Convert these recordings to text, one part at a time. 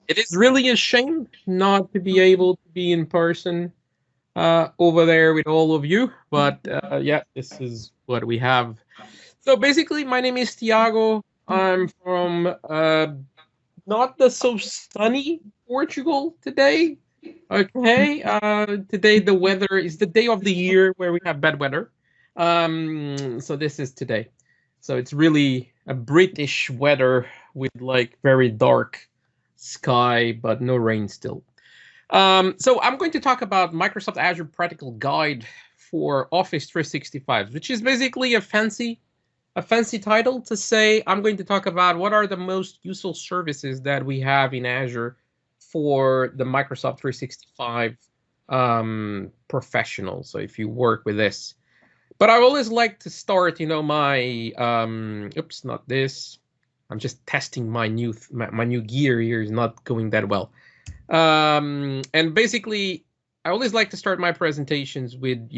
It is really a shame not to be able to be in person over there with all of you, but yeah, this is what we have. So basically, my name is Tiago. I'm from not the so sunny Portugal today. Okay, today the weather is the day of the year where we have bad weather. So this is today. So it's really a British weather with like very dark sky, but no rain still. So I'm going to talk about Microsoft Azure Practical Guide for Office 365, which is basically a fancy title to say I'm going to talk about what are the most useful services that we have in Azure for the Microsoft 365 professional. So if you work with this, but I always like to start, my oops, not this. I'm just testing my new gear here is not going that well. And basically, I always like to start my presentations with,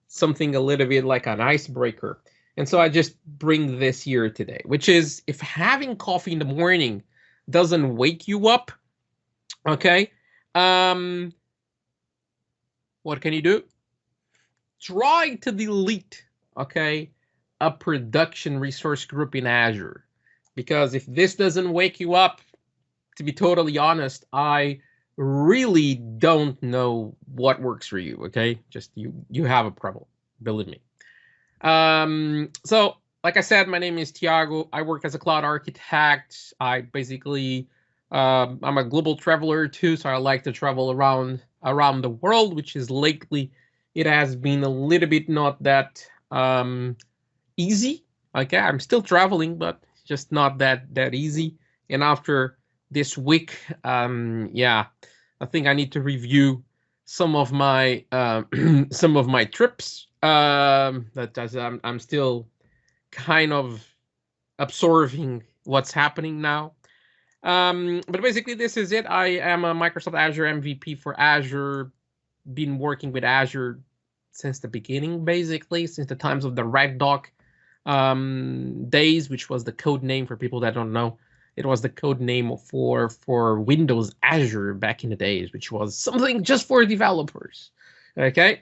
something a little bit like an icebreaker. And so I just bring this here today, which is if having coffee in the morning doesn't wake you up, okay, um, what can you do? Try to delete, okay, a production resource group in Azure. Because if this doesn't wake you up, to be totally honest, I really don't know what works for you. Okay, just you have a problem, believe me. So like I said, my name is Tiago. I work as a cloud architect. I basically I'm a global traveler too, so I like to travel around the world, which is lately it has been a little bit not that easy. Okay, I'm still traveling, but just not that easy. And after this week, yeah, I think I need to review some of my some of my trips. That as I'm still kind of absorbing what's happening now. But basically, this is it. I am a Microsoft Azure MVP for Azure. Been working with Azure since the beginning, basically, since the times of the Red Dog days, which was the code name for people that don't know. It was the code name for Windows Azure back in the days, which was something just for developers. Okay,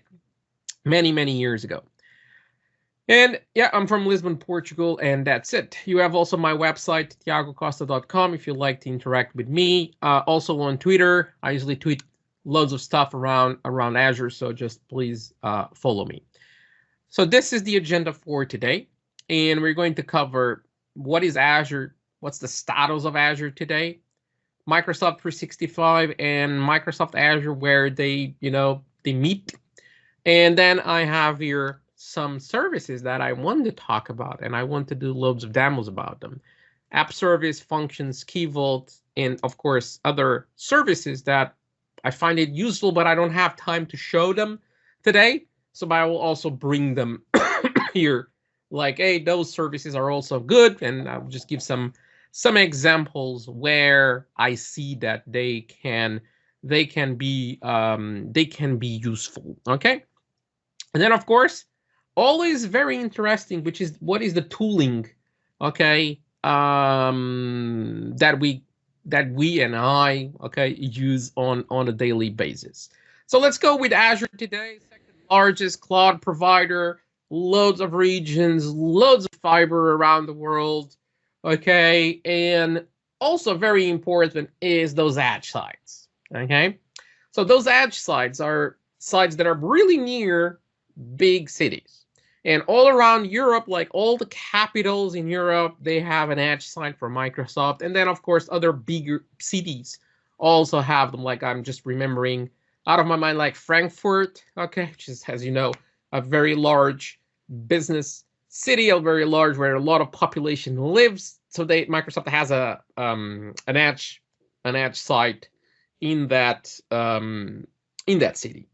many years ago. And yeah, I'm from Lisbon, Portugal, and that's it. You have also my website, tiagocosta.com, if you'd like to interact with me. Also on Twitter, I usually tweet loads of stuff around Azure, so just please follow me. So this is the agenda for today, and we're going to cover what is Azure, what's the status of Azure today, Microsoft 365 and Microsoft Azure, where they meet. And then I have here some services that I want to talk about, and I want to do loads of demos about them. App service, functions, Key Vault, and of course, other services that I find it useful, but I don't have time to show them today. So I will also bring them here. Like, hey, those services are also good, and I'll just give some examples where I see that they can be useful. Okay. And then, of course, always very interesting, which is what is the tooling, okay, that we and I, okay, use on a daily basis. So let's go with Azure today, second largest cloud provider, loads of regions, loads of fiber around the world, okay, and also very important is those edge sites, okay. So those edge sites are sites that are really near big cities. And all around Europe, like all the capitals in Europe, they have an edge site for Microsoft. And then, of course, other bigger cities also have them. Like I'm just remembering out of my mind, like Frankfurt, okay, which is, as you know, a very large business city, a very large where a lot of population lives. So Microsoft has an edge site in that city.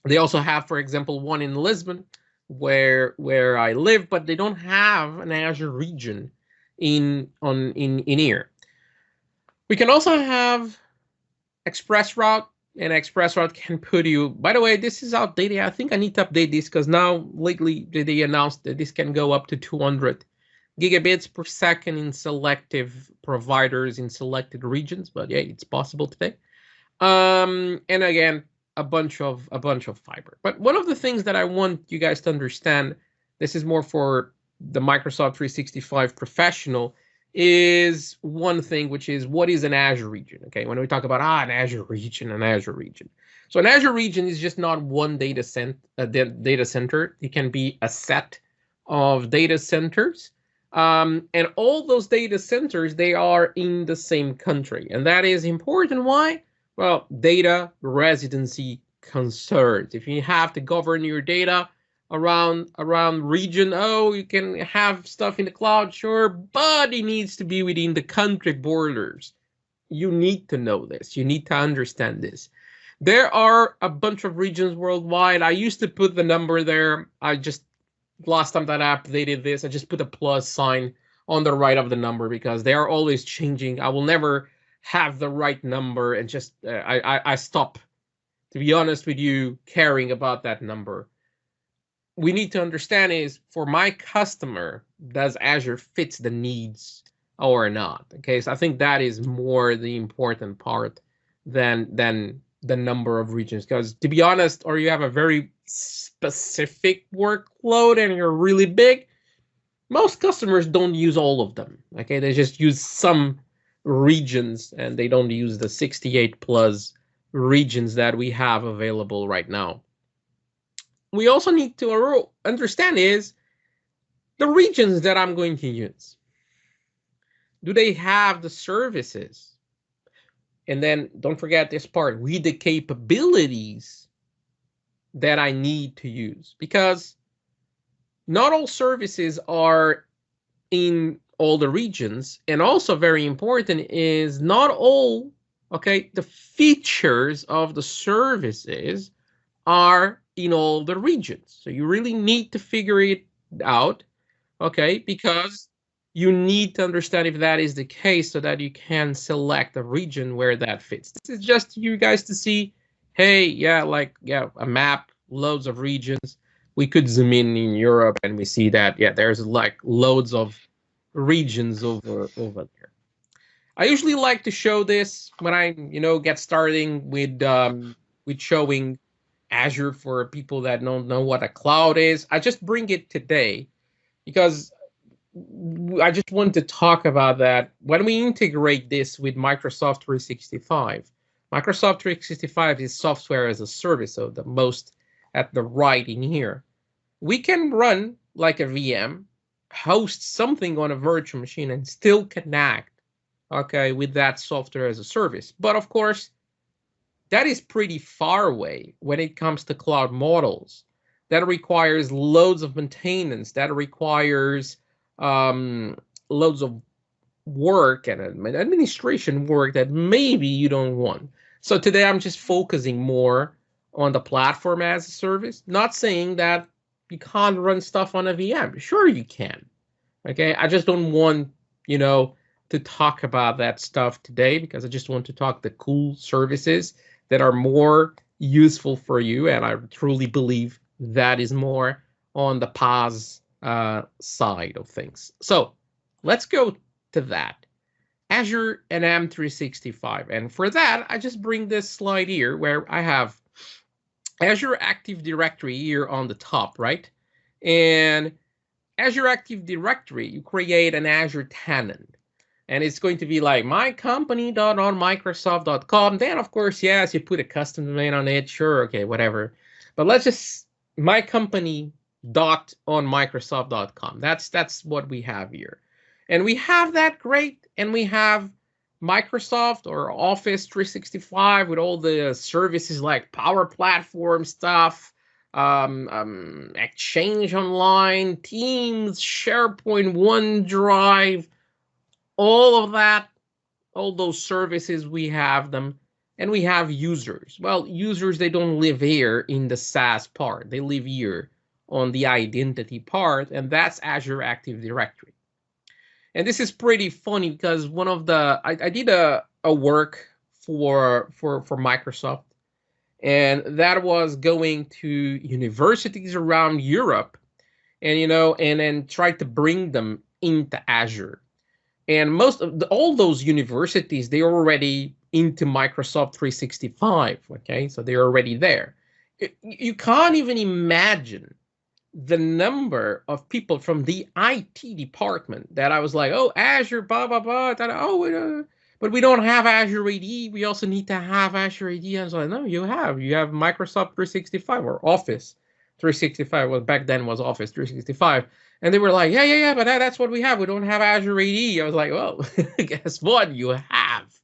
They also have, for example, one in Lisbon, where I live, but they don't have an Azure region in here. We can also have ExpressRoute, and ExpressRoute can put you. By the way, this is outdated. I think I need to update this because now lately they announced that this can go up to 200 gigabits per second in selective providers in selected regions, but yeah, it's possible today. And again, a bunch of fiber. But one of the things that I want you guys to understand, this is more for the Microsoft 365 professional, is one thing, which is what is an Azure region? Okay, when we talk about an Azure region, So an Azure region is just not one data center. It can be a set of data centers. And all those data centers, they are in the same country. And that is important. Why? Well, data residency concerns. If you have to govern your data around region, oh, you can have stuff in the cloud, sure, but it needs to be within the country borders. You need to know this. You need to understand this. There are a bunch of regions worldwide. I used to put the number there. Last time that I updated this, I just put a plus sign on the right of the number because they are always changing. I will never have the right number, and just I stop, to be honest with you, caring about that number. We need to understand is, for my customer, does Azure fits the needs or not? Okay, so I think that is more the important part than the number of regions. Because to be honest, or you have a very specific workload and you're really big, most customers don't use all of them. Okay, they just use some regions and they don't use the 68 plus regions that we have available right now. We also need to understand is the regions that I'm going to use. Do they have the services? And then don't forget this part, with the capabilities that I need to use, because not all services are in all the regions. And also very important is not all, okay, the features of the services are in all the regions. So you really need to figure it out, okay, because you need to understand if that is the case so that you can select a region where that fits. This is just you guys to see, hey, yeah, like, yeah, a map, loads of regions. We could zoom in Europe and we see that, yeah, there's like loads of regions over there. I usually like to show this when I, get starting with showing Azure for people that don't know what a cloud is. I just bring it today because I just want to talk about that. When we integrate this with Microsoft 365, Microsoft 365 is software as a service, so the most at the right in here. We can run like a VM, host something on a virtual machine, and still connect, okay, with that software as a service. But of course, that is pretty far away when it comes to cloud models. That requires loads of maintenance. That requires loads of work and administration work that maybe you don't want. So today I'm just focusing more on the platform as a service. Not saying that you can't run stuff on a VM. Sure you can. Okay, I just don't want, to talk about that stuff today because I just want to talk the cool services that are more useful for you. And I truly believe that is more on the PaaS side of things. So let's go to that. Azure and M365. And for that, I just bring this slide here where I have Azure Active Directory here on the top, right? And Azure Active Directory, you create an Azure tenant. And it's going to be like mycompany.onmicrosoft.com. Then, of course, yes, you put a custom domain on it. Sure, okay, whatever. But let's just mycompany.onmicrosoft.com. That's what we have here. And we have that great. And we have Microsoft or Office 365 with all the services like Power Platform stuff, Exchange Online, Teams, SharePoint, OneDrive, all of that, all those services, we have them. And we have users. Well, users, they don't live here in the SaaS part. They live here on the identity part, and that's Azure Active Directory. And this is pretty funny because one of the, I did a work for Microsoft, and that was going to universities around Europe, and and then try to bring them into Azure. And most of all those universities, they're already into Microsoft 365, okay? So they're already there. You can't even imagine the number of people from the IT department that I was like, oh, Azure, blah, blah, blah. But we don't have Azure AD. We also need to have Azure AD. I was like, no, you have Microsoft 365 or Office 365. Well, back then was Office 365. And they were like, yeah, but that's what we have. We don't have Azure AD. I was like, well, guess what? You have.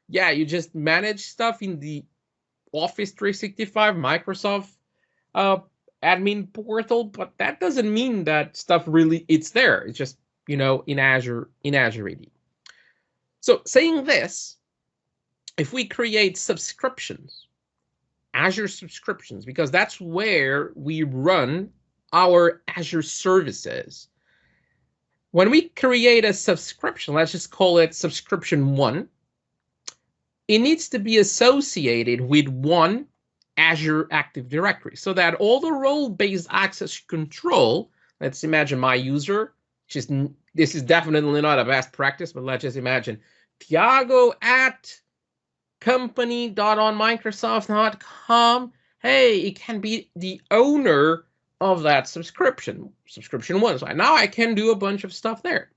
Yeah, you just manage stuff in the Office 365, Microsoft admin portal, but that doesn't mean that stuff really it's there. It's just, in Azure AD. So saying this, if we create subscriptions, Azure subscriptions, because that's where we run our Azure services. When we create a subscription, let's just call it subscription 1, it needs to be associated with one Azure Active Directory so that all the role-based access control, let's imagine my user, this is definitely not a best practice, but let's just imagine Tiago at company.onmicrosoft.com. Hey, it can be the owner of that subscription 1. So now I can do a bunch of stuff there.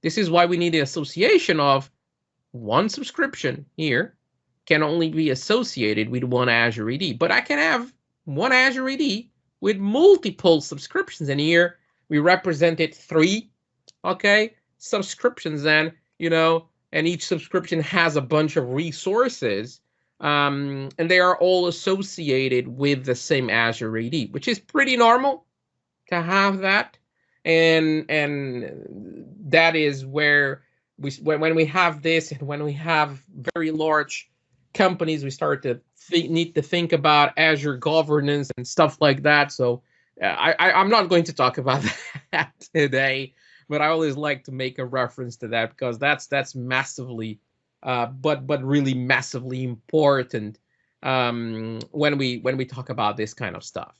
This is why we need the association of one subscription here can only be associated with one Azure AD, but I can have one Azure AD with multiple subscriptions, and here we represented 3, okay, subscriptions, and and each subscription has a bunch of resources, and they are all associated with the same Azure AD, which is pretty normal to have that, and that is where when we have this, and when we have very large companies, we start to need to think about Azure governance and stuff like that. So I'm not going to talk about that today, but I always like to make a reference to that because that's massively, but really massively important when we talk about this kind of stuff.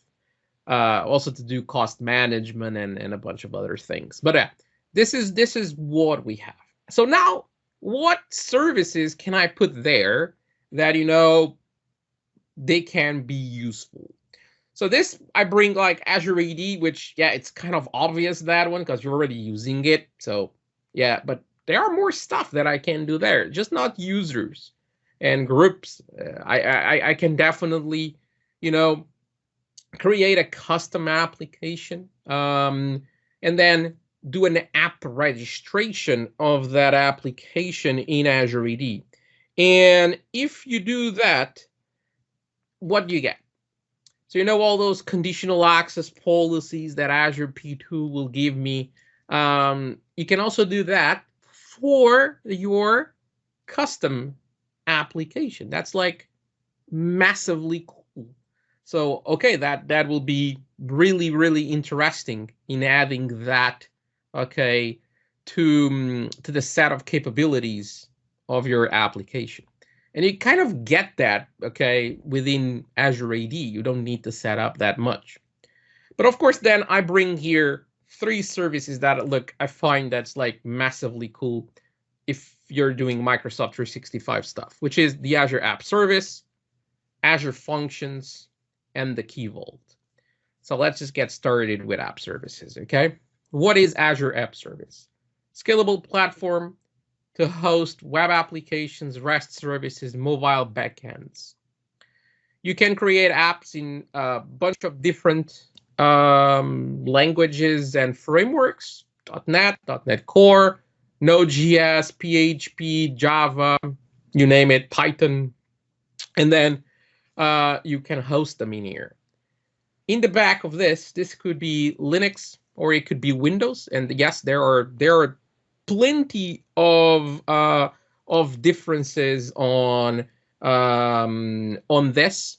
Also to do cost management and a bunch of other things. But this is what we have. So now, what services can I put there that they can be useful? So this, I bring like Azure AD, which, yeah, it's kind of obvious, that one, because you're already using it. So yeah, but there are more stuff that I can do there, just not users and groups. I can definitely, create a custom application, and then do an app registration of that application in Azure AD. And if you do that, what do you get? So all those conditional access policies that Azure P2 will give me. You can also do that for your custom application. That's like massively cool. So okay, that will be really, really interesting in adding that, okay, to the set of capabilities of your application. And you kind of get that, okay, within Azure AD. You don't need to set up that much. But of course, then I bring here 3 services that, look, I find that's like massively cool if you're doing Microsoft 365 stuff, which is the Azure App Service, Azure Functions, and the Key Vault. So let's just get started with app services, okay? What is Azure App Service? Scalable platform to host web applications, REST services, mobile backends. You can create apps in a bunch of different languages and frameworks: .NET, .NET Core, Node.js, PHP, Java, you name it, Python. And then you can host them in here. In the back of this could be Linux or it could be Windows. And yes, there are plenty of differences on this.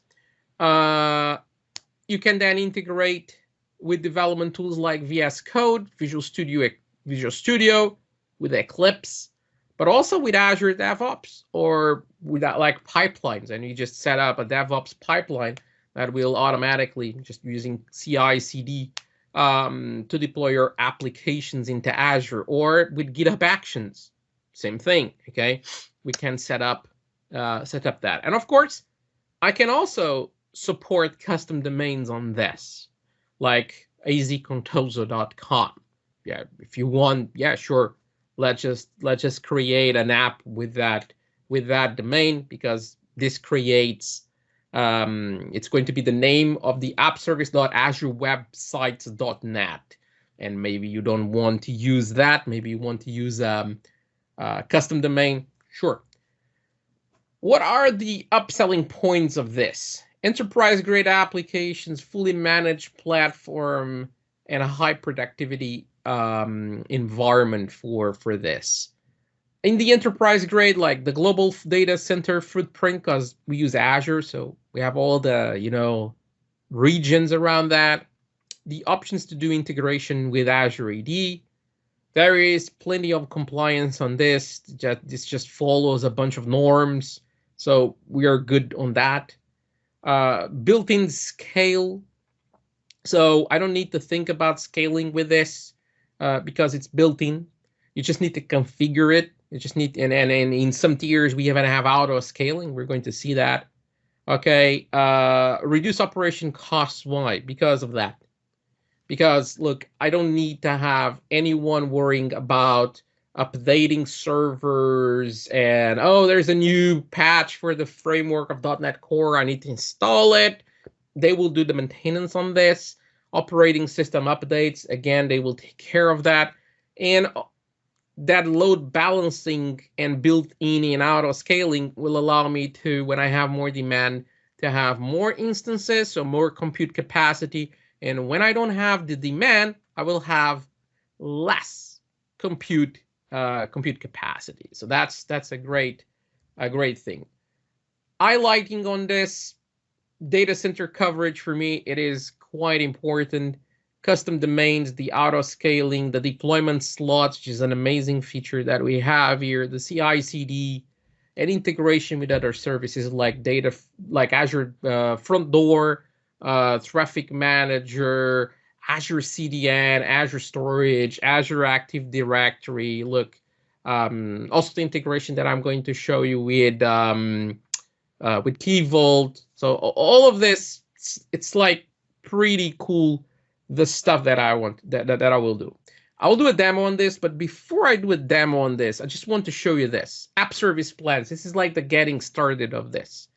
You can then integrate with development tools like VS Code, Visual Studio, with Eclipse, but also with Azure DevOps or with that, like pipelines. And you just set up a DevOps pipeline that will automatically, just using CI/CD to deploy your applications into Azure, or with GitHub Actions, same thing. Okay, we can set up that, and of course, I can also support custom domains on this, like azcontoso.com. Yeah, if you want, yeah, sure. Let's just create an app with that domain, because this creates it's going to be the name of the app service.azurewebsites.net. And maybe you don't want to use that. Maybe you want to use custom domain. Sure. What are the upselling points of this? Enterprise-grade applications, fully managed platform, and a high productivity environment for this. In the enterprise grade, like the global data center footprint, because we use Azure, so we have all the regions around that. The options to do integration with Azure AD. There is plenty of compliance on this. This just follows a bunch of norms, so we are good on that. Built-in scale, so I don't need to think about scaling with this because it's built-in. You just need to configure it. You just need, and in some tiers we even have auto scaling. We're going to see that. Okay, reduce operation costs. Why? Because of that. Because look, I don't need to have anyone worrying about updating servers and, oh, there's a new patch for the framework of .NET Core, I need to install it. They will do the maintenance on this. Operating system updates, again, they will take care of that. And that load balancing and built-in and auto scaling will allow me to, when I have more demand, to have more instances, so more compute capacity. And when I don't have the demand, I will have less compute capacity. So that's a great thing. Highlighting on this, data center coverage, for me, it is quite important. Custom domains, the auto scaling, the deployment slots, which is an amazing feature that we have here, the CI/CD, and integration with other services like Azure Front Door, Traffic Manager, Azure CDN, Azure Storage, Azure Active Directory. Look, also the integration that I'm going to show you with Key Vault. So all of this, it's like pretty cool. The stuff that I want, that I will do. I will do a demo on this, but before I do a demo on this, I just want to show you this. App service plans. This is like the getting started of this.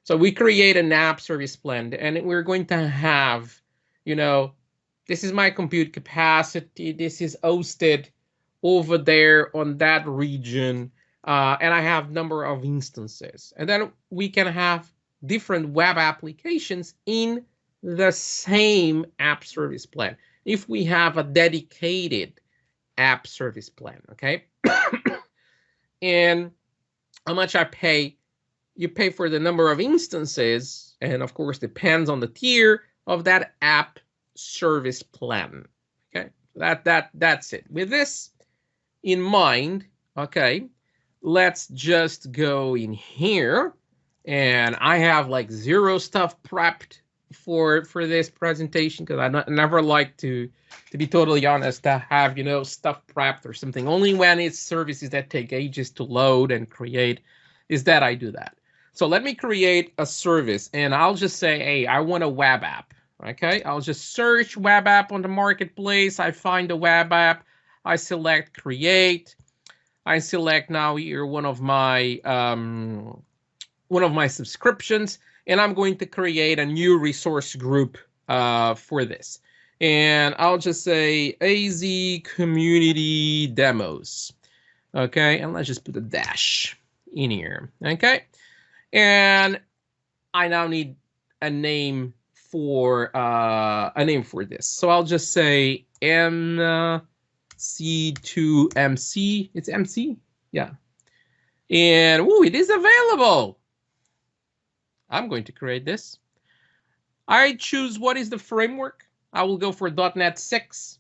So we create an app service plan, and we're going to have, this is my compute capacity. This is hosted over there on that region. And I have number of instances. And then we can have different web applications in the same app service plan if we have a dedicated app service plan. Okay. And how much I pay, you pay for the number of instances, and of course depends on the tier of that app service plan. Okay, that's it. With this in mind, okay, let's just go in here, and I have like zero stuff prepped for this presentation, because I never like to be totally honest, to have stuff prepped or something. Only when it's services that take ages to load and create is that I do that. So let me create a service, and I'll just say, hey, I want a web app. Okay, I'll just search web app on the marketplace. I find a web app. I select create. I select now here one of my subscriptions, and I'm going to create a new resource group for this. And I'll just say AZ Community Demos. Okay, and let's just put a dash in here. Okay, and I now need a name for this. So I'll just say MC2MC. It's MC, yeah. And it is available. I'm going to create this. I choose what is the framework. I will go for .NET 6.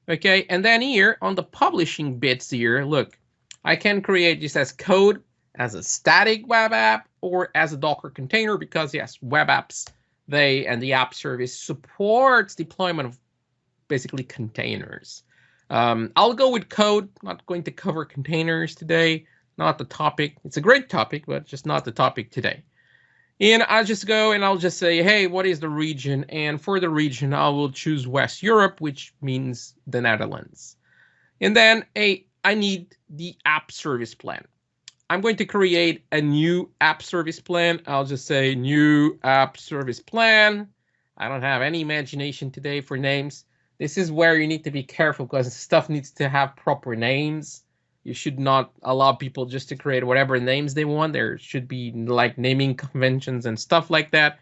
Okay, and then here on the publishing bits here, look, I can create this as code, as a static web app, or as a Docker container, because yes, web apps, the app service supports deployment of basically containers. I'll go with code. Not going to cover containers today. Not the topic. It's a great topic, but just not the topic today. And I'll just go and I'll just say, hey, what is the region? And for the region, I will choose West Europe, which means the Netherlands. And then I need the app service plan. I'm going to create a new app service plan. I'll just say new app service plan. I don't have any imagination today for names. This is where you need to be careful because stuff needs to have proper names. You should not allow people just to create whatever names they want. There should be like naming conventions and stuff like that.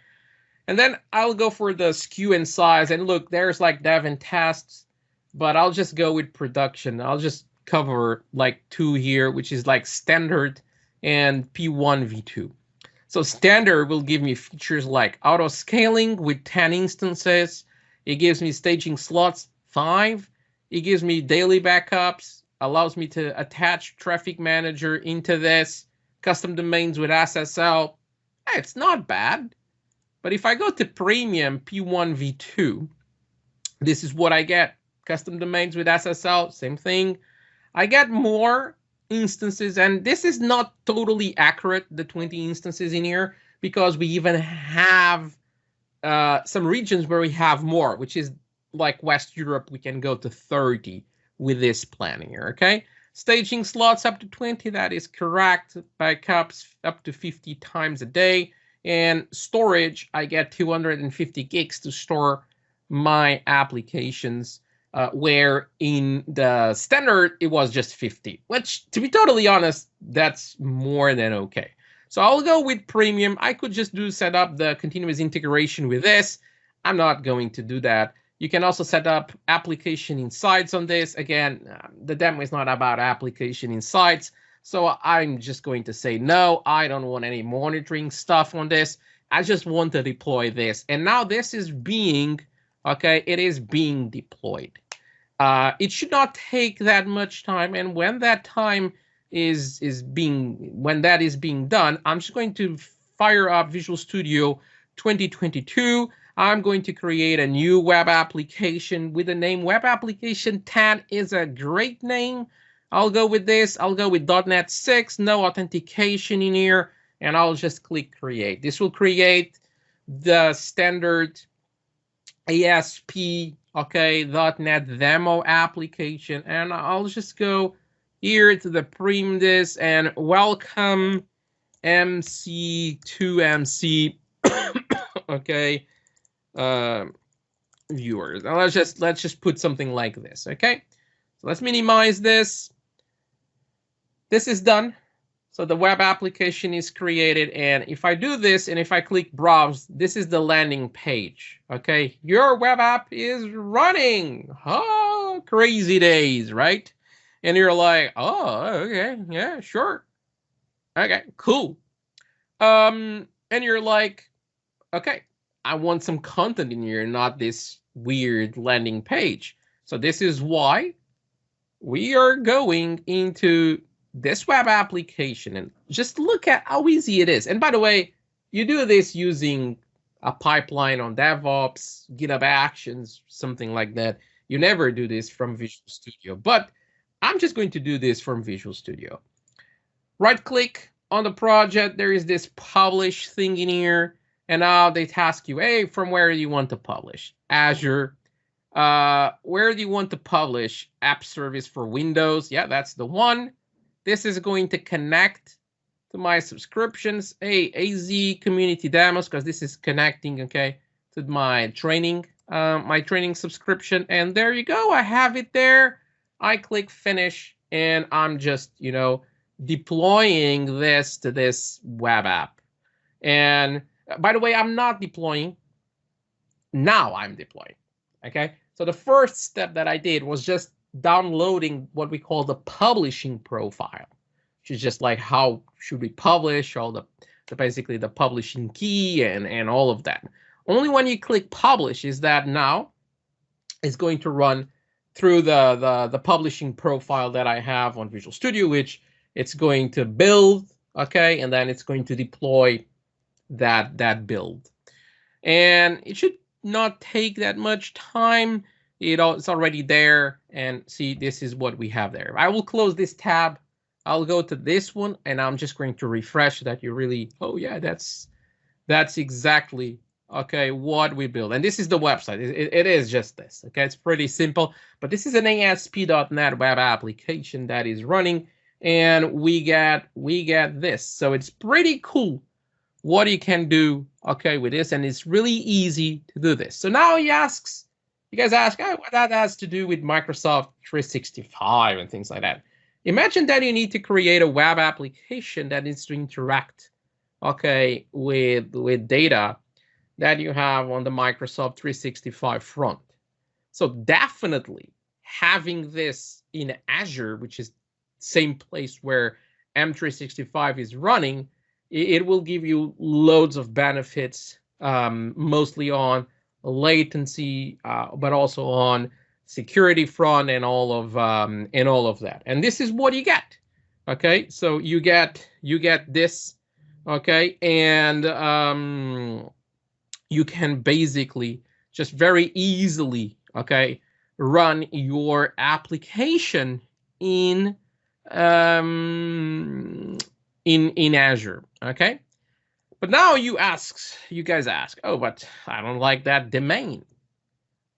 And then I'll go for the SKU and size. And look, there's like dev and tasks, but I'll just go with production. I'll just cover like 2 here, which is like standard and P1 V2. So standard will give me features like auto scaling with 10 instances. It gives me staging slots 5. It gives me daily backups, allows me to attach traffic manager into this, custom domains with SSL. It's not bad. But if I go to premium P1 V2, this is what I get. Custom domains with SSL, same thing. I get more instances, and this is not totally accurate, the 20 instances in here, because we even have some regions where we have more, which is like West Europe, we can go to 30 with this plan here, okay? Staging slots up to 20, that is correct. Backups up to 50 times a day. And storage, I get 250 gigs to store my applications, where in the standard, it was just 50, which, to be totally honest, that's more than okay. So I'll go with premium. I could just set up the continuous integration with this. I'm not going to do that. You can also set up application insights on this. Again, the demo is not about application insights. So I'm just going to say, no, I don't want any monitoring stuff on this. I just want to deploy this. And now this is being, okay, it is being deployed. It should not take that much time. And when that time is being done, I'm just going to fire up Visual Studio 2022. I'm going to create a new web application with the name Web Application 10 is a great name. I'll go with this. I'll go with .NET 6, no authentication in here, and I'll just click create. This will create the standard ASP, okay, .NET demo application, and I'll just go here to the premise and welcome MC2MC, okay, viewers. Now let's just put something like this, okay? So let's minimize this. This is done. So the web application is created, and if I do this and if I click browse, this is the landing page. Okay, your web app is running. Oh, crazy days, right? And you're like, oh, okay, yeah, sure. Okay, cool. And you're like, okay, I want some content in here, not this weird landing page. So this is why we are going into this web application and just look at how easy it is. And by the way, you do this using a pipeline on DevOps, GitHub Actions, something like that. You never do this from Visual Studio, but I'm just going to do this from Visual Studio. Right click on the project. There is this publish thing in here. And now they ask you, hey, from where do you want to publish? Azure. Where do you want to publish? App service for Windows. Yeah, that's the one. This is going to connect to my subscriptions. Hey, AZ community demos, because this is connecting, okay, to my training subscription. And there you go. I have it there. I click finish, and I'm just, deploying this to this web app. And by the way, I'm not deploying. Now I'm deploying, okay? So the first step that I did was just downloading what we call the publishing profile, which is just like how should we publish, all the basically the publishing key and all of that. Only when you click publish is that now it's going to run through the publishing profile that I have on Visual Studio, which it's going to build, okay, and then it's going to deploy that build. And it should not take that much time. It's already there, and see, this is what we have there. I will close this tab. I'll go to this one, and I'm just going to refresh that you really, oh yeah, that's exactly, okay, what we build. And this is the website. It is just this, okay? It's pretty simple, but this is an ASP.NET web application that is running, and we get this. So it's pretty cool what you can do, okay, with this, and it's really easy to do this. So now you guys ask, oh, what that has to do with Microsoft 365 and things like that. Imagine that you need to create a web application that needs to interact, okay, with data that you have on the Microsoft 365 front. So definitely having this in Azure, which is the same place where M365 is running, it will give you loads of benefits, mostly on latency, but also on security front and all of that. And this is what you get. Okay, so you get this. Okay, and you can basically just very easily, okay, run your application in Azure. Okay, but now you guys ask, oh, but I don't like that domain.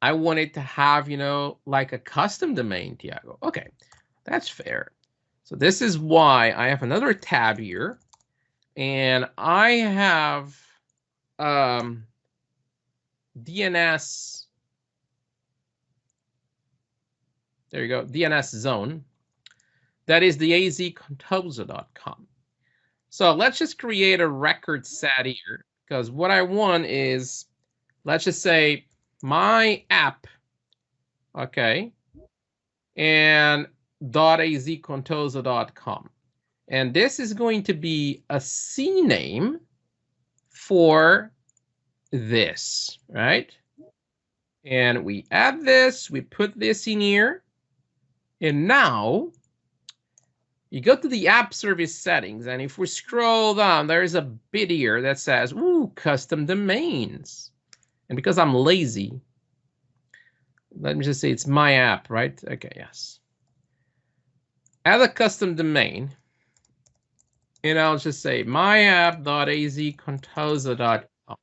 I want it to have, like a custom domain, Tiago. Okay, that's fair. So this is why I have another tab here, and I have DNS. There you go, DNS zone. That is the azcontosa.com. So let's just create a record set here, because what I want is, let's just say my app, okay, and .azcontosa.com. And this is going to be a CNAME for this, right? And we add this, we put this in here, and now you go to the app service settings, and if we scroll down, there's a bit here that says, ooh, custom domains. And because I'm lazy, let me just say it's my app, right? Okay, yes. Add a custom domain, and I'll just say myapp.azcontosa.com.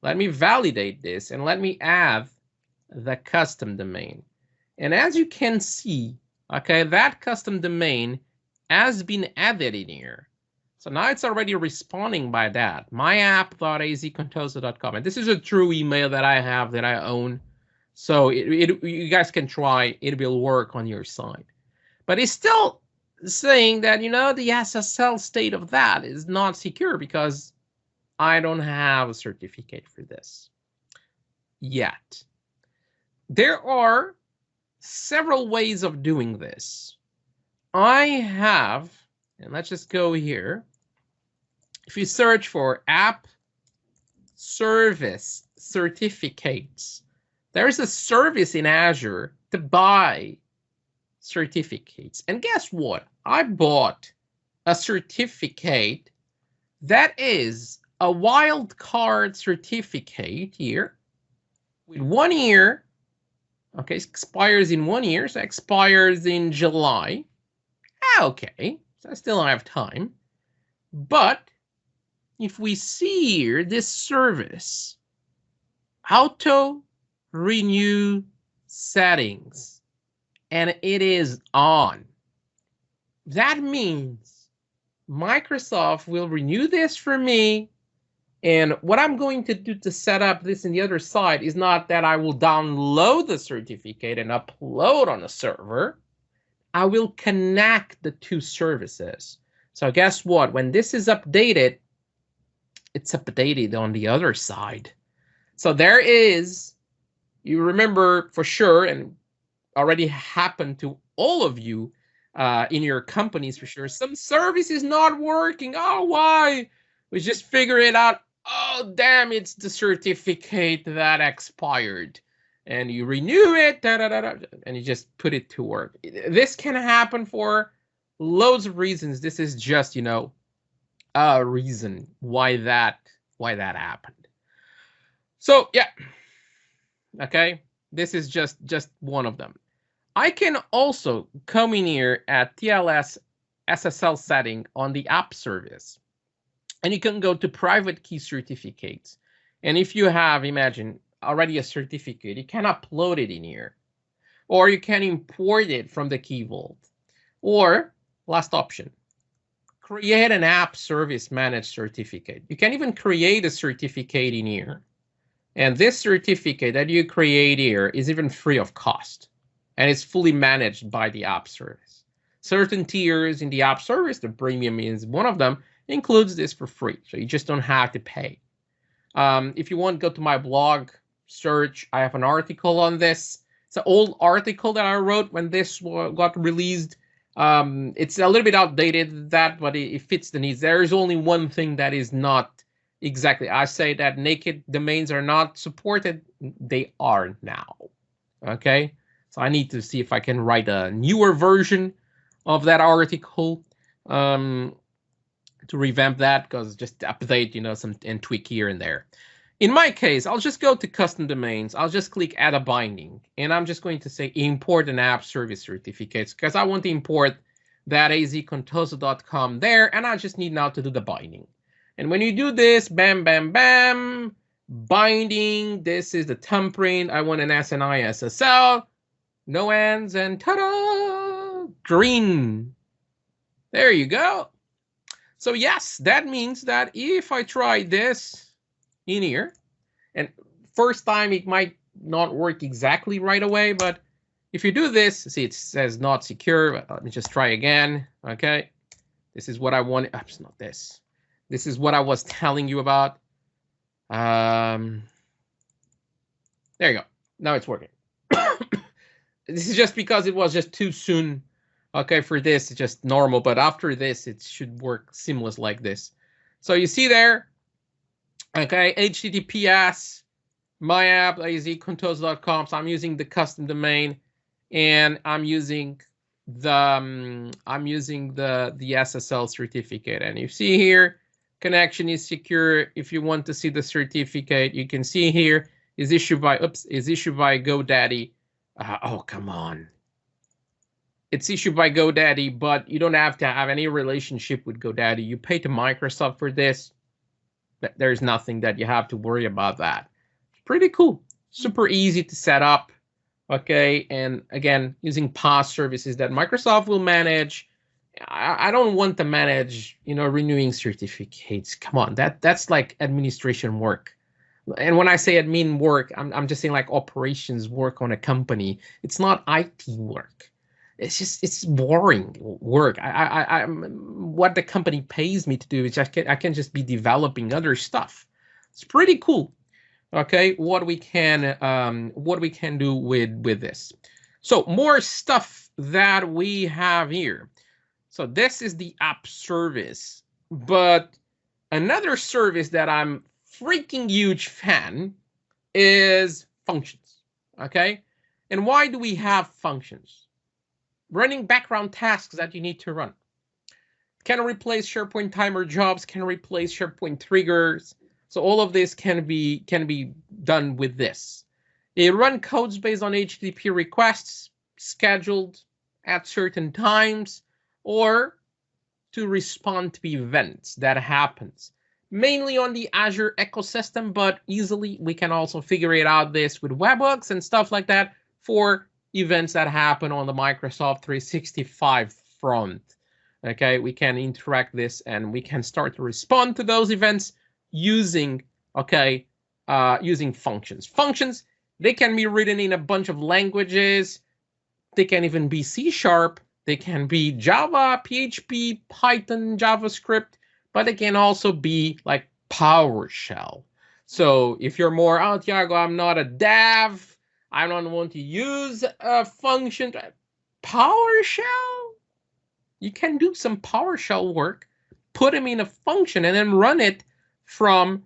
Let me validate this, and let me add the custom domain. And as you can see, okay, that custom domain has been added in here. So now it's already responding by that, myapp.azcontosa.com. And this is a true email that I have, that I own. So you guys can try, it will work on your side. But it's still saying that, the SSL state of that is not secure because I don't have a certificate for this yet. There are several ways of doing this. I have, and let's just go here. If you search for app service certificates, there's a service in Azure to buy certificates. And guess what? I bought a certificate that is a wildcard certificate here with 1 year. Okay, expires in 1 year, so expires in July. Okay, so I still have time. But if we see here this service, auto renew settings, and it is on, that means Microsoft will renew this for me. And what I'm going to do to set up this in the other side is not that I will download the certificate and upload on a server. I will connect the two services. So guess what? When this is updated, it's updated on the other side. So there is, you remember for sure, and already happened to all of you in your companies for sure, some service is not working. Oh, why? We just figure it out. Oh, damn, it's the certificate that expired. And you renew it, and you just put it to work. This can happen for loads of reasons. This is just, a reason why that happened. So, yeah. Okay. This is just one of them. I can also come in here at TLS SSL setting on the app service, and you can go to private key certificates. And if you have, imagine, already a certificate, you can upload it in here, or you can import it from the Key Vault. Or last option, create an app service managed certificate. You can even create a certificate in here. And this certificate that you create here is even free of cost. And it's fully managed by the app service. Certain tiers in the app service, the premium is one of them, includes this for free. So you just don't have to pay. If you want, go to my blog, search. I have an article on this. It's an old article that I wrote when this got released. It's a little bit outdated, but it fits the needs. There is only one thing that is not exactly. I say that naked domains are not supported. They are now. Okay, so I need to see if I can write a newer version of that article to revamp that, because just update, some and tweak here and there. In my case, I'll just go to custom domains. I'll just click add a binding, and I'm just going to say import an app service certificates, because I want to import that azcontoso.com there, and I just need now to do the binding. And when you do this, bam, bam, bam, binding, this is the thumbprint. I want an SNI SSL, no ends, and ta-da, green. There you go. So yes, that means that if I try this in here, and first time it might not work exactly right away, but if you do this, see it says not secure. Let me just try again. Okay, this is what I wanted. It's not this. This is what I was telling you about. There you go. Now it's working. This is just because it was just too soon. Okay, for this, it's just normal, but after this, it should work seamless like this. So you see there, okay, HTTPS, my app, azcontoso.com. So I'm using the custom domain, and I'm using the SSL certificate. And you see here, connection is secure. If you want to see the certificate, you can see here is issued by GoDaddy. Oh, come on. It's issued by GoDaddy, but you don't have to have any relationship with GoDaddy. You pay to Microsoft for this. There's nothing that you have to worry about that. Pretty cool. Super easy to set up. Okay, and again, using PaaS services that Microsoft will manage. I don't want to manage, renewing certificates. Come on, that's like administration work. And when I say admin work, I'm just saying like operations work on a company. It's not IT work. It's boring work. What the company pays me to do is I can just be developing other stuff. It's pretty cool. Okay, what we can do with this. So more stuff that we have here. So this is the app service, but another service that I'm freaking huge fan is functions. Okay, and why do we have functions? Running background tasks that you need to run. Can replace SharePoint timer jobs, can replace SharePoint triggers. So all of this can be done with this. It run codes based on HTTP requests scheduled at certain times, or to respond to events that happens. Mainly on the Azure ecosystem, but easily we can also figure it out this with webhooks and stuff like that for events that happen on the Microsoft 365 front. Okay, we can interact this and we can start to respond to those events using using functions. Functions, they can be written in a bunch of languages. They can even be C#. They can be Java, PHP, Python, JavaScript, but they can also be like PowerShell. So if you're more, Tiago, I'm not a dev, I don't want to use a function. PowerShell? You can do some PowerShell work, put them in a function, and then run it from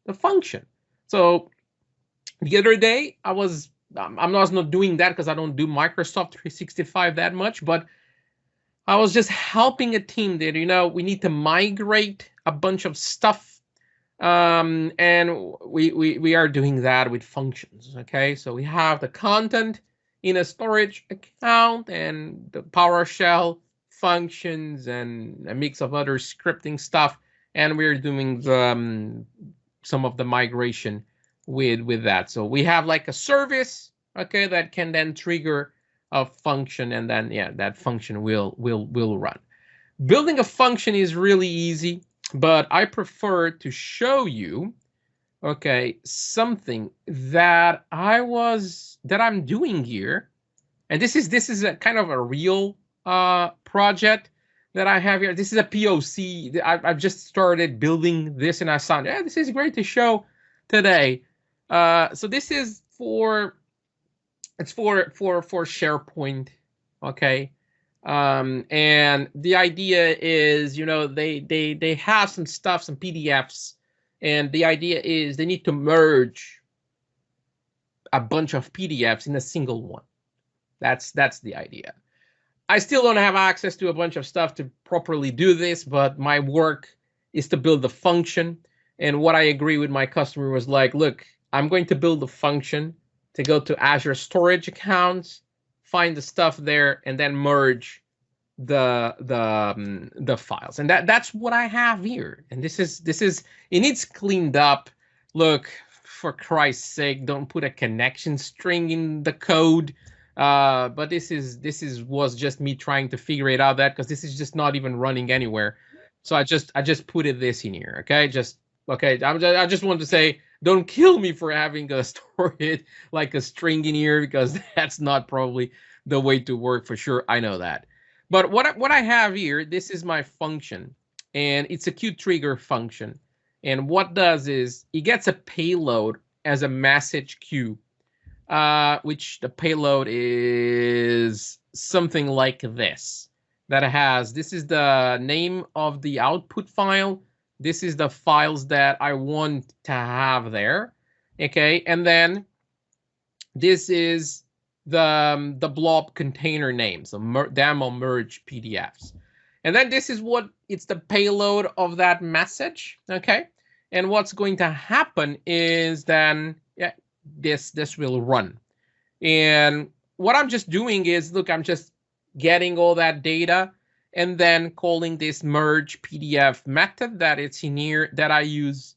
the function. So the other day, I'm not doing that because I don't do Microsoft 365 that much, but I was just helping a team that, we need to migrate a bunch of stuff And we are doing that with functions. Okay, so we have the content in a storage account and the PowerShell functions and a mix of other scripting stuff, and we're doing the some of the migration with that. So we have like a service, okay, that can then trigger a function, and then yeah, that function will run. Building a function is really easy, but I prefer to show you, okay, something that I'm doing here. And this is a kind of a real project that I have here. This is a POC. I've just started building this, and I thought, yeah, this is great to show today. So this is for SharePoint, okay. And the idea is, you know, they have some stuff, some PDFs, and the idea is they need to merge a bunch of PDFs in a single one. That's the idea. I still don't have access to a bunch of stuff to properly do this, but my work is to build the function. And what I agree with my customer was like, look, I'm going to build a function to go to Azure storage accounts, find the stuff there, and then merge the files. And that's what I have here. And this is it needs cleaned up. Look, for Christ's sake, don't put a connection string in the code. But this was just me trying to figure it out, that because this is just not even running anywhere. So I just put this in here. Okay, I just wanted to say, don't kill me for having to store it like a string in here, because that's not probably the way to work for sure. I know that. But what I have here, this is my function, and it's a queue trigger function. And what does is it gets a payload as a message queue, which the payload is something like this. This is the name of the output file. This is the files that I want to have there, okay? And then this is the blob container name, so demo merge PDFs. And then this is it's the payload of that message, okay? And what's going to happen is then, yeah, this will run. And what I'm just doing is, look, I'm just getting all that data and then calling this merge PDF method that it's in here, that I use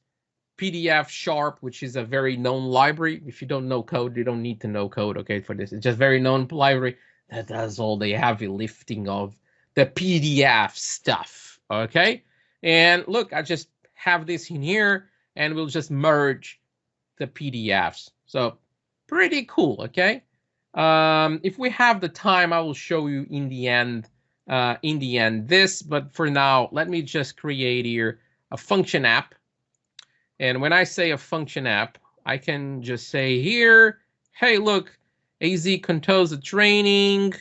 PDF Sharp, which is a very known library. If you don't know code, you don't need to know code, okay, for this. It's just very known library that does all the heavy lifting of the PDF stuff, okay? And look, I just have this in here, and we'll just merge the PDFs. So pretty cool, okay? If we have the time, I will show you in the end this, but for now, let me just create here a function app. And when I say a function app, I can just say here, hey, look, AZ Contosa training,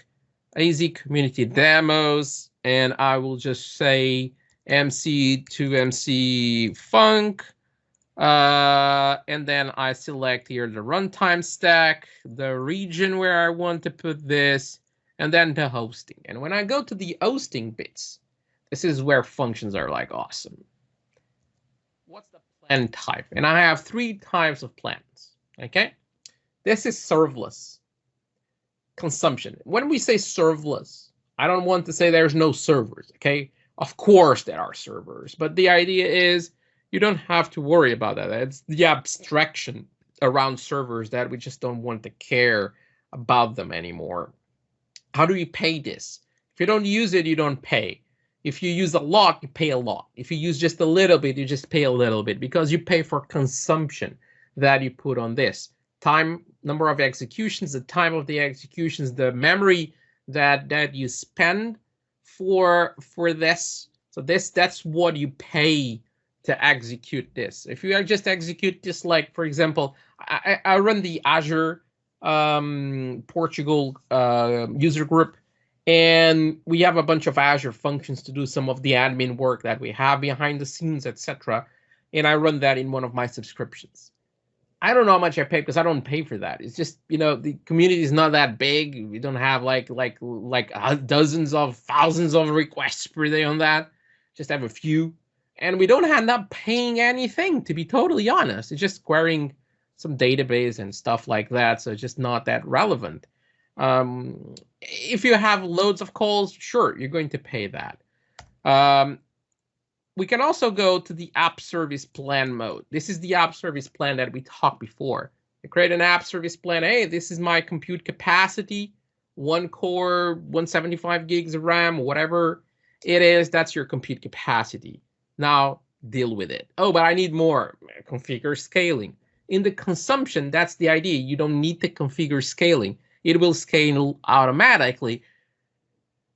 AZ community demos, and I will just say MC to MC func. And then I select here the runtime stack, the region where I want to put this, and then the hosting. And when I go to the hosting bits, this is where functions are like awesome. What's the plan type? And I have 3 types of plans, okay? This is serverless consumption. When we say serverless, I don't want to say there's no servers, okay? Of course there are servers, but the idea is you don't have to worry about that. It's the abstraction around servers that we just don't want to care about them anymore. How do you pay this? If you don't use it, you don't pay. If you use a lot, you pay a lot. If you use just a little bit, you just pay a little bit, because you pay for consumption that you put on this. Time, number of executions, the time of the executions, the memory that you spend for this. So that's what you pay to execute this. If you just execute this, like for example, I run the Azure Portugal user group, and we have a bunch of Azure functions to do some of the admin work that we have behind the scenes, etc. And I run that in one of my subscriptions. I don't know how much I pay, because I don't pay for that. It's just, you know, the community is not that big. We don't have like dozens of thousands of requests per day on that. Just have a few. and we don't end up paying anything, to be totally honest. It's just querying some database and stuff like that, so it's just not that relevant. If you have loads of calls, sure, you're going to pay that. We can also go to the app service plan mode. This is the app service plan that we talked before. You create an app service plan. Hey, this is my compute capacity, 1 core, 175 gigs of RAM, whatever it is, that's your compute capacity. Now deal with it. Oh, but I need more. Configure scaling. In the consumption, that's the idea. You don't need to configure scaling. It will scale automatically,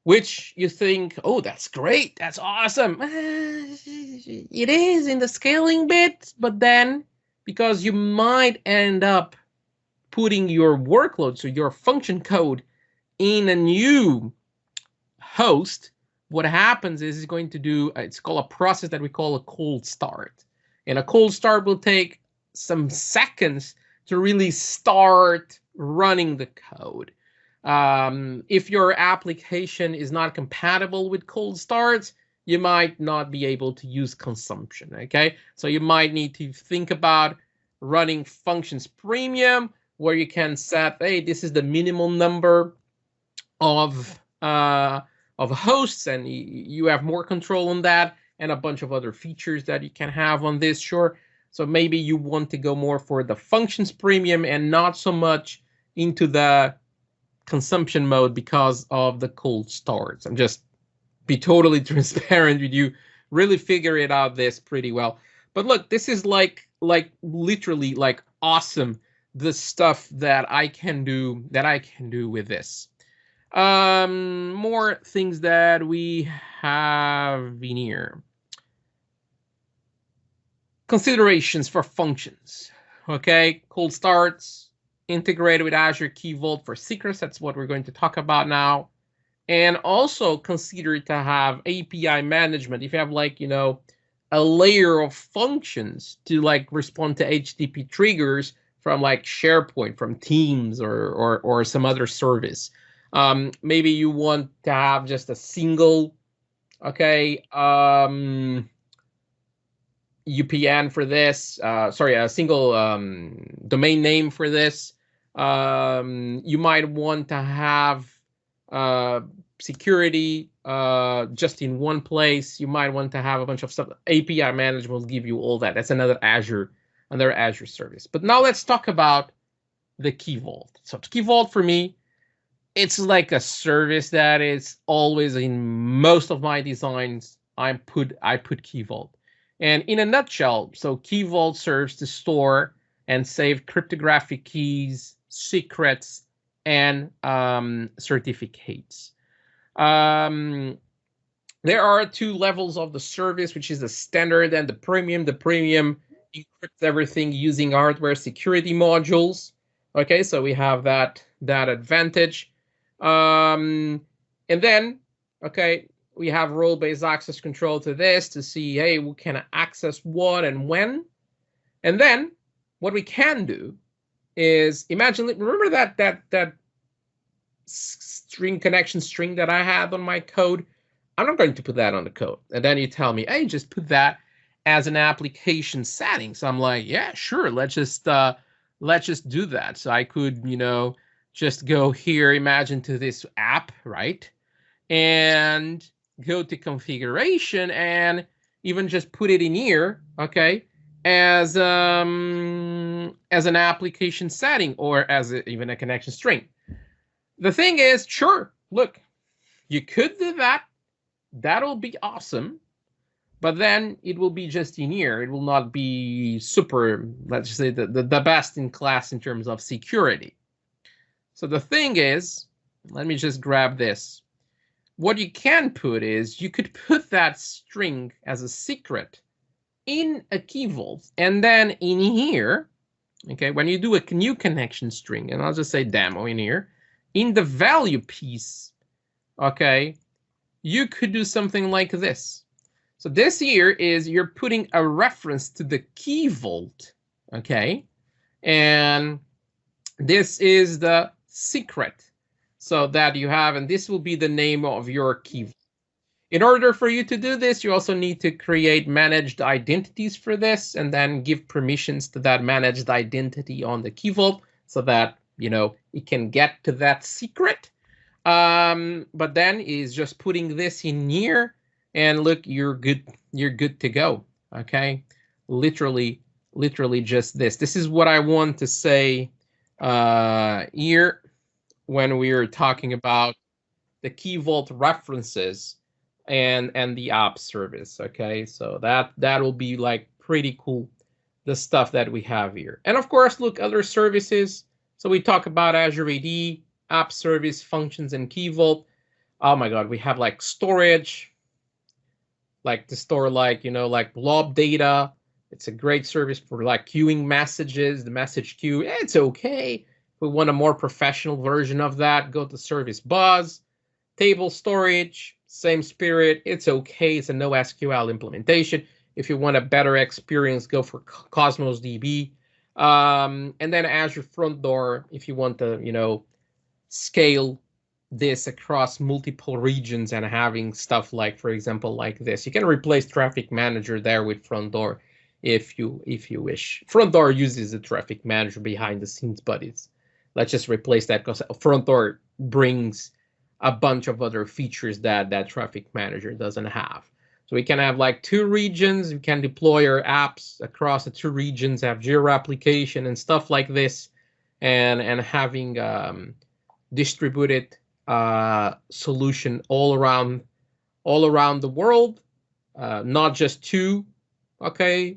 which you think, oh, that's great, that's awesome. It is in the scaling bit, but then because you might end up putting your workload, so your function code, in a new host, what happens is it's going to do, it's called a process that we call a cold start. And a cold start will take some seconds to really start running the code. If your application is not compatible with cold starts, you might not be able to use consumption, okay? So you might need to think about running functions premium, where you can set, hey, this is the minimum number of hosts, and you have more control on that, and a bunch of other features that you can have on this, sure. So maybe you want to go more for the functions premium and not so much into the consumption mode because of the cold starts. I'm just be totally transparent with you, really figure it out this pretty well. But look, this is like literally like awesome, the stuff that I can do with this. More things that we have in here. Considerations for functions. Okay, cold starts, integrated with Azure Key Vault for secrets. That's what we're going to talk about now. And also consider to have API management. If you have, like, you know, a layer of functions to like respond to HTTP triggers from like SharePoint, from Teams, or some other service. Maybe you want to have just a single, okay, UPN for this. Sorry, a single domain name for this. You might want to have security just in one place. You might want to have a bunch of stuff. API management will give you all that. That's another Azure service. But now let's talk about the Key Vault. So Key Vault for me, it's like a service that is always in most of my designs. I put Key Vault. And in a nutshell, so Key Vault serves to store and save cryptographic keys, secrets, and certificates. There are 2 levels of the service, which is the standard and the premium. The premium encrypts everything using hardware security modules. Okay, so we have that advantage. And then, okay, we have role-based access control to this to see, hey, who can access what and when. And then what we can do is imagine, remember that string connection string that I had on my code? I'm not going to put that on the code. And then you tell me, hey, just put that as an application setting. So I'm like, yeah, sure, let's just do that. So I could, you know, just go here, imagine to this app, right? And go to configuration and even just put it in here, okay, as an application setting, or as even a connection string. The thing is, sure, look, you could do that. That'll be awesome. But then it will be just in here. It will not be super, let's just say, the best in class in terms of security. So the thing is, let me just grab this. What you can put is, you could put that string as a secret in a Key Vault, and then in here, okay, when you do a new connection string, and I'll just say demo in here, in the value piece, okay, you could do something like this. So this here is, you're putting a reference to the Key Vault, okay, and this is the secret, so that you have, and this will be the name of your Key Vault. In order for you to do this, you also need to create managed identities for this and then give permissions to that managed identity on the Key Vault so that, you know, it can get to that secret. But then is just putting this in here and look, you're good to go. Okay. Literally just this. This is what I want to say here when we are talking about the Key Vault references and the app service. Okay, so that will be like pretty cool, the stuff that we have here. And of course, look, other services. So we talk about Azure AD, app service, functions, and Key Vault. Oh my God, we have like storage, like to store like, you know, like blob data. It's a great service for like queuing messages, the message queue. It's okay. If we want a more professional version of that, go to Service Bus. Table storage, same spirit. It's okay. It's a NoSQL implementation. If you want a better experience, go for Cosmos DB. And then Azure Front Door, if you want to, you know, scale this across multiple regions and having stuff like, for example, like this. You can replace Traffic Manager there with Front Door if you wish. Front Door uses the Traffic Manager behind the scenes, but let's just replace that because Front Door brings a bunch of other features that Traffic Manager doesn't have. So we can have like 2 regions. We can deploy our apps across the 2 regions, have Jira application and stuff like this, and having distributed solution all around the world, not just 2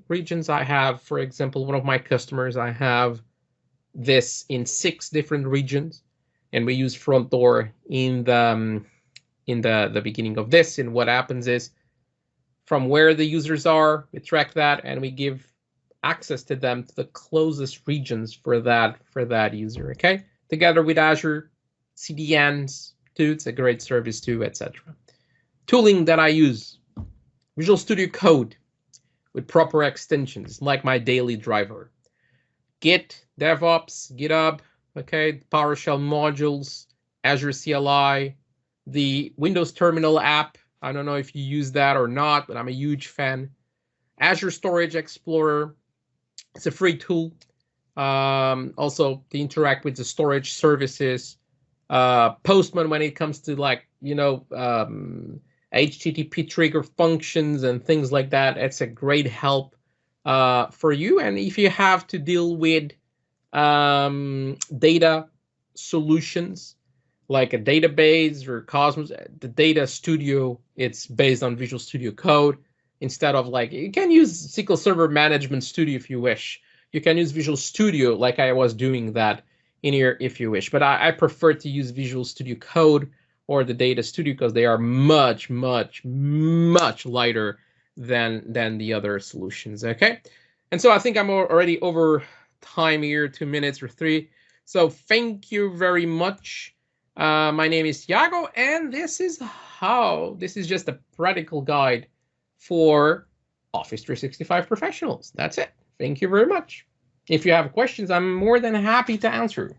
regions. I have, for example, one of my customers, I have this in 6 different regions. And we use Front Door in the beginning of this. And what happens is, from where the users are, we track that and we give access to them to the closest regions for that user. Okay, together with Azure CDNs too. It's a great service too, etc. Tooling that I use: Visual Studio Code with proper extensions, like my daily driver. Git, DevOps, GitHub. Okay, PowerShell modules, Azure CLI, the Windows Terminal app. I don't know if you use that or not, but I'm a huge fan. Azure Storage Explorer. It's a free tool. Also to interact with the storage services. Postman when it comes to like, you know, HTTP trigger functions and things like that. It's a great help for you. And if you have to deal with data solutions like a database or Cosmos, the Data Studio, it's based on Visual Studio Code instead of like, you can use SQL Server Management Studio if you wish. You can use Visual Studio like I was doing that in here if you wish. But I prefer to use Visual Studio Code or the Data Studio because they are much, much, much lighter than the other solutions, okay? And so I think I'm already over time here, 2 minutes or 3. So thank you very much. My name is Tiago, and this is just a practical guide for Office 365 professionals. That's it. Thank you very much. If you have questions, I'm more than happy to answer.